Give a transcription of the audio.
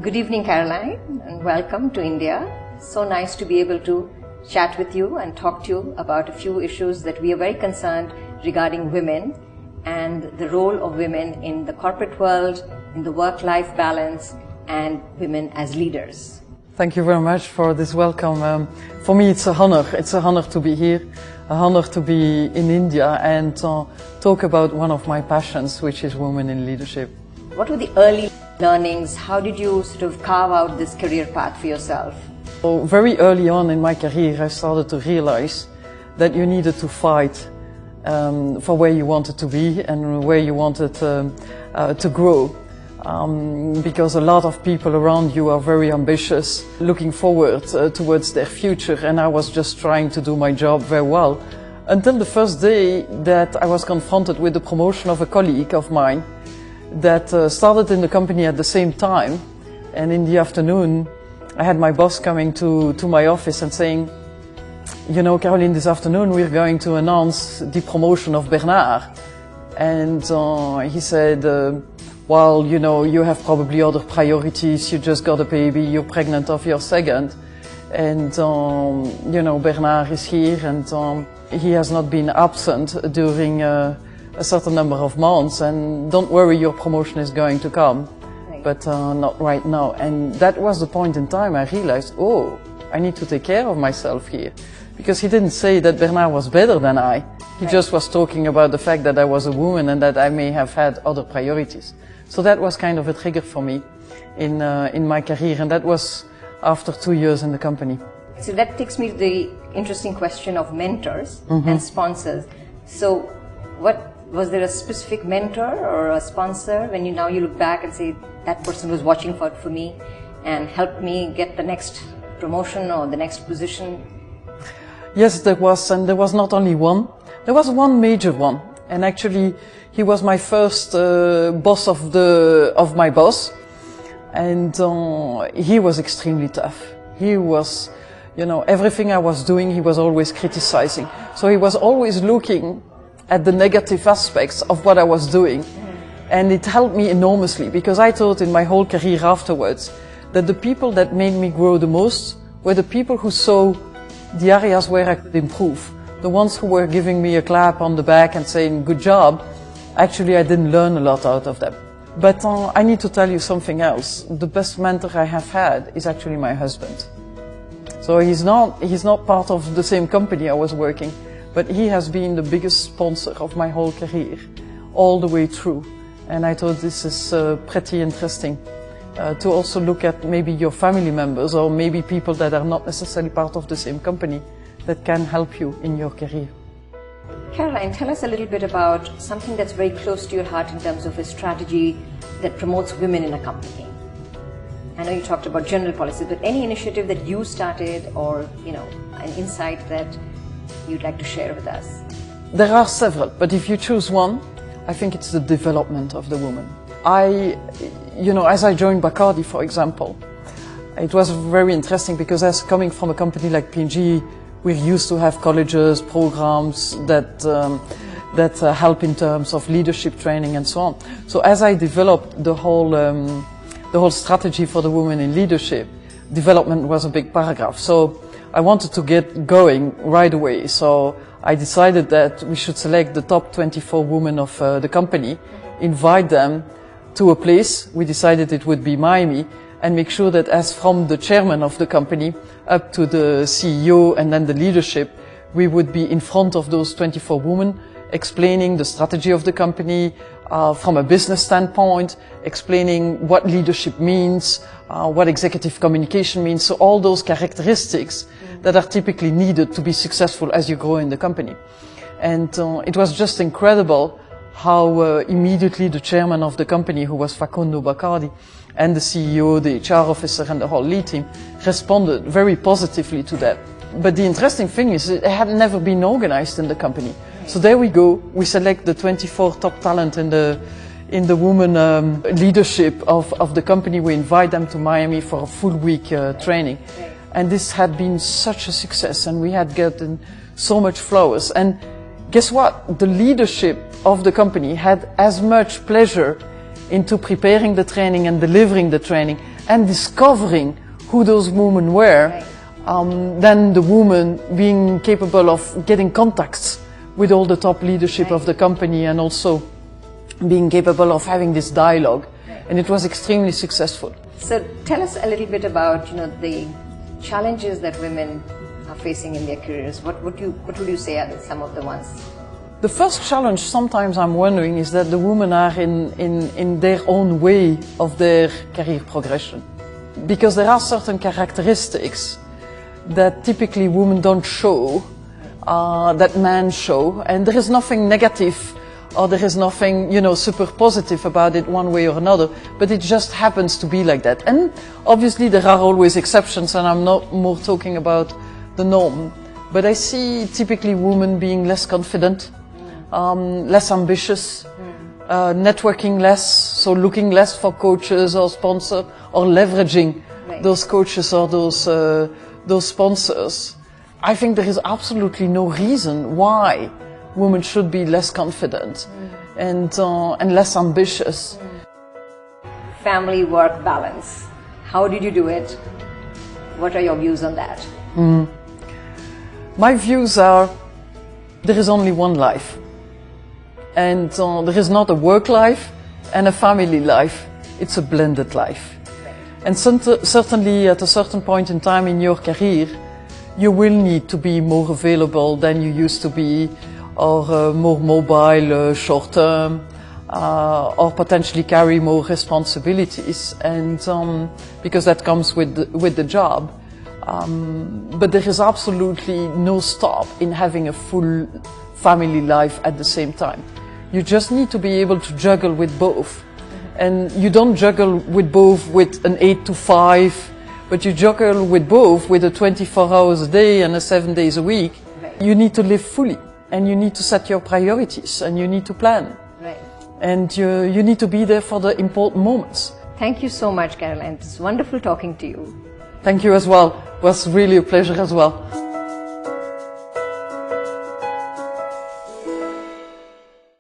Good evening, Caroline, and welcome to India. So nice to be able to chat with you and talk to you about a few issues that we are very concerned regarding women and the role of women in the corporate world, in the work-life balance, and women as leaders. Thank you very much for this welcome. For me, it's a honor. It's a honor to be here, a honor to be in India and talk about one of my passions, which is women in leadership. What were the early learnings? How did you sort of carve out this career path for yourself? So very early on in my career, I started to realize that you needed to fight for where you wanted to be and where you wanted to grow. Because a lot of people around you are very ambitious, looking forward towards their future, and I was just trying to do my job very well until the first day that I was confronted with the promotion of a colleague of mine that started in the company at the same time. And in the afternoon I had my boss coming to my office and saying, you know, Caroline, this afternoon we're going to announce the promotion of Bernard. And he said, well, you know, you have probably other priorities, you just got a baby, you're pregnant of your second, and you know, Bernard is here and he has not been absent during a certain number of months, and don't worry, your promotion is going to come, but not right now. And that was the point in time I realized, oh, I need to take care of myself here. Because he didn't say that Bernard was better than I, he just was talking about the fact that I was a woman and that I may have had other priorities. So that was kind of a trigger for me in my career, and that was after 2 years in the company. So that takes me to the interesting question of mentors and sponsors. So was there a specific mentor or a sponsor when you look back and say that person was watching for me and helped me get the next promotion or the next position? Yes, there was, and there was not only one. There was one major one, and actually he was my first boss of my boss, and he was extremely tough. He was, you know, everything I was doing, he was always criticizing. So he was always looking at the negative aspects of what I was doing, and it helped me enormously, because I thought in my whole career afterwards that the people that made me grow the most were the people who saw the areas where I could improve. The ones who were giving me a clap on the back and saying, good job, actually I didn't learn a lot out of them. But I need to tell you something else. The best mentor I have had is actually my husband. So he's not part of the same company I was working, but he has been the biggest sponsor of my whole career, all the way through. And I thought this is pretty interesting. To also look at maybe your family members or maybe people that are not necessarily part of the same company that can help you in your career. Caroline, tell us a little bit about something that's very close to your heart in terms of a strategy that promotes women in a company. I know you talked about general policies, but any initiative that you started or, you know, an insight that you'd like to share with us? There are several, but if you choose one, I think it's the development of the woman. You know, as I joined Bacardi, for example, it was very interesting because as coming from a company like P&G, we're used to have colleges, programs that help in terms of leadership training and so on. So as I developed the whole strategy for the women in leadership, development was a big paragraph. So I wanted to get going right away. So I decided that we should select the top 24 women of the company, invite them to a place. We decided it would be Miami, and make sure that as from the chairman of the company up to the CEO and then the leadership, we would be in front of those 24 women, explaining the strategy of the company from a business standpoint, explaining what leadership means, what executive communication means, so all those characteristics that are typically needed to be successful as you grow in the company. And it was just incredible how immediately the chairman of the company, who was Facundo Bacardi, and the CEO, the HR officer and the whole lead team responded very positively to that. But the interesting thing is it had never been organized in the company. So there we go, we select the 24 top talent in the women leadership of the company. We invite them to Miami for a full week training. And this had been such a success, and we had gotten so much flowers. And guess what? The leadership of the company had as much pleasure into preparing the training and delivering the training and discovering who those women were, then the woman being capable of getting contacts with all the top leadership of the company and also being capable of having this dialogue. And it was extremely successful. So tell us a little bit about, the challenges that women are facing in their careers. What would you say are some of the ones? The first challenge sometimes I'm wondering is that the women are in their own way of their career progression. Because there are certain characteristics that typically women don't show, that men show, and there is nothing negative or there is nothing, super positive about it one way or another, but it just happens to be like that. And obviously there are always exceptions, and I'm not more talking about the norm. But I see typically women being less confident, less ambitious, networking less, so looking less for coaches or sponsors, or leveraging those coaches or those sponsors. I think there is absolutely no reason why women should be less confident and less ambitious. Family-work balance. How did you do it? What are your views on that? My views are, there is only one life. And there is not a work life and a family life. It's a blended life. And certainly at a certain point in time in your career, you will need to be more available than you used to be, or more mobile short term, or potentially carry more responsibilities, and because that comes with the job. But there is absolutely no stop in having a full family life at the same time. You just need to be able to juggle with both. And you don't juggle with both with an 8 to 5, but you juggle with both with a 24 hours a day and a 7 days a week. Right. You need to live fully, and you need to set your priorities, and you need to plan. Right. And you need to be there for the important moments. Thank you so much, Caroline. It's wonderful talking to you. Thank you as well. It was really a pleasure as well.